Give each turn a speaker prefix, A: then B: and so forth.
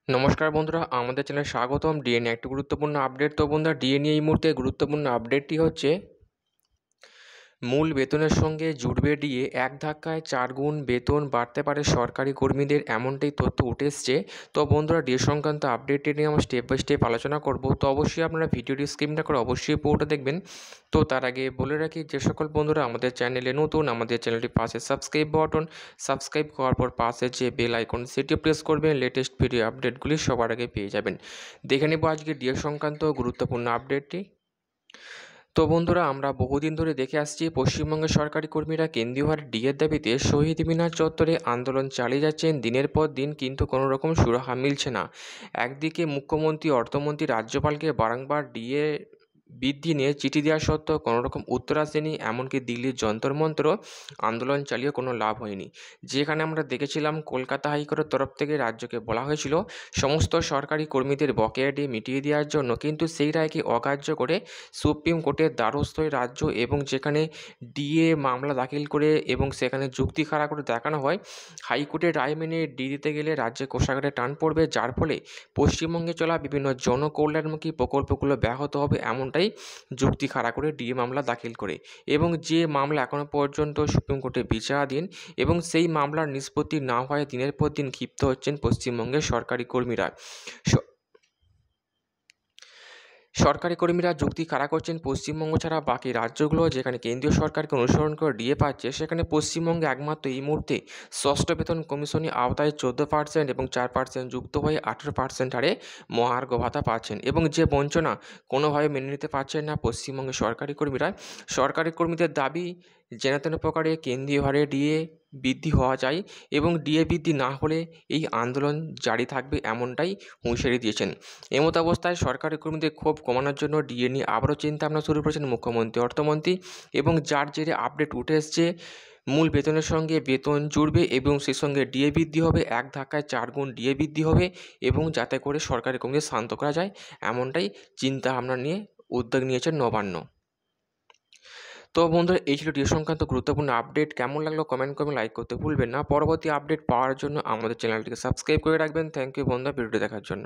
A: নমস্কার বন্ধুরা, আমাদের চ্যানেলে স্বাগতম। ডিএ নিয়ে একটি গুরুত্বপূর্ণ আপডেট। তো বন্ধুরা, ডিএ নিয়ে এই মুহূর্তে গুরুত্বপূর্ণ আপডেটটি হচ্ছে মূল বেতনের সঙ্গে জুড়বে ডিএ, এক ধাক্কায় 4 গুণ বেতন বাড়তে পারে সরকারি কর্মীদের, এমনটাই তথ্য উঠে এসছে। তো বন্ধুরা, ডিএ সংক্রান্ত আপডেটটি নিয়ে আমরা স্টেপ বাই স্টেপ আলোচনা করব। তো অবশ্যই আপনারা ভিডিওটি স্কিপ না করে অবশ্যই পুরোটা দেখবেন। তো তার আগে বলে রাখি, যে সকল বন্ধুরা আমাদের চ্যানেলে নতুন, আমাদের চ্যানেলটি পাশে সাবস্ক্রাইব করার পর পাশে যে বেল আইকন সেটিও প্রেস করবেন, লেটেস্ট ভিডিও আপডেটগুলি সবার আগে পেয়ে যাবেন। দেখে নেব আজকে ডিএ সংক্রান্ত গুরুত্বপূর্ণ আপডেটটি। তো বন্ধুরা, আমরা বহুদিন ধরে দেখে আসছি পশ্চিমবঙ্গের সরকারি কর্মীরা কেন্দ্রীয় হারে ডিএর দাবিতে শহীদ মিনার চত্বরে আন্দোলন চালিয়ে যাচ্ছেন দিনের পর দিন, কিন্তু কোনো রকম সুরাহা মিলছে না। একদিকে মুখ্যমন্ত্রী, অর্থমন্ত্রী, রাজ্যপালকে বারংবার ডিএ বৃদ্ধি নিয়ে চিঠি দেওয়া সত্ত্বেও কোনো রকম উত্তর আসেনি। এমনকি দিল্লির যন্তর মন্ত্র আন্দোলন চালিয়ে কোনো লাভ হয়নি। যেখানে আমরা দেখেছিলাম কলকাতা হাইকোর্টের তরফ থেকে রাজ্যকে বলা হয়েছিল সমস্ত সরকারি কর্মীদের বকেয়া ডিএ মিটিয়ে দেওয়ার জন্য, কিন্তু সেই রায়কে অগ্রাহ্য করে সুপ্রিম কোর্টের দ্বারস্থ হয়ে রাজ্য, এবং যেখানে ডিএ মামলা দাখিল করে এবং সেখানে যুক্তি খাড়া করে দেখানো হয় হাইকোর্টের রায় মেনে ডি দিতে গেলে রাজ্যে কোষাগারে টান পড়বে, যার ফলে পশ্চিমবঙ্গে চলা বিভিন্ন জনকল্যাণমুখী প্রকল্পগুলো ব্যাহত হবে, এমনটাই যুক্তি খাড়া করে ডিএ মামলা দাখিল করে। এবং যে মামলা এখনও পর্যন্ত সুপ্রিম কোর্টে বিচারাধীন, এবং সেই মামলার নিষ্পত্তি না হয় দিনের পর দিন ক্ষিপ্ত হচ্ছেন পশ্চিমবঙ্গের সরকারি কর্মীরা। সরকারি কর্মীরা যুক্তি খাড়া করছেন পশ্চিমবঙ্গ ছাড়া বাকি রাজ্যগুলো যেখানে কেন্দ্রীয় সরকারকে অনুসরণ করে ডিএ পাচ্ছে, সেখানে পশ্চিমবঙ্গে একমাত্র এই মুহূর্তে ষষ্ঠ বেতন কমিশনের আওতায় 14% এবং 4% যুক্ত হয়ে 18% হারে মহার্ঘ ভাতা পাচ্ছেন। এবং যে বঞ্চনা কোনোভাবে মেনে নিতে পারছেন না পশ্চিমবঙ্গের সরকারি কর্মীরা। সরকারি কর্মীদের দাবি যেন প্রকারে কেন্দ্রীয় হারে ডিএ বৃদ্ধি হওয়া যায়, এবং ডিএ বৃদ্ধি না হলে এই আন্দোলন জারি থাকবে, এমনটাই হুঁশিয়ারি দিয়েছেন। এমতো অবস্থায় সরকারি কর্মীদের ক্ষোভ কমানোর জন্য ডিএ নিয়ে আবারও চিন্তাভাবনা শুরু করেছেন মুখ্যমন্ত্রী, অর্থমন্ত্রী, এবং যার জেরে আপডেট উঠে এসছে মূল বেতনের সঙ্গে বেতন জুড়বে এবং সেই সঙ্গে ডিএ বৃদ্ধি হবে, এক ধাক্কায় 4 গুণ ডিএ বৃদ্ধি হবে, এবং যাতে করে সরকারি কর্মীদের শান্ত করা যায়, এমনটাই চিন্তাভাবনা নিয়ে উদ্যোগ নিয়েছেন নবান্ন। তো বন্ধুরা, এই ছিল ডিএ সংক্রান্ত গুরুত্বপূর্ণ আপডেট। কেমন লাগলো কমেন্ট করবেন, লাইক করতে ভুলবেন না। পরবর্তী আপডেট পাওয়ার জন্য আমাদের চ্যানেলটিকে সাবস্ক্রাইব করে রাখবেন। থ্যাংক ইউ বন্ধুরা ভিডিওটি দেখার জন্য।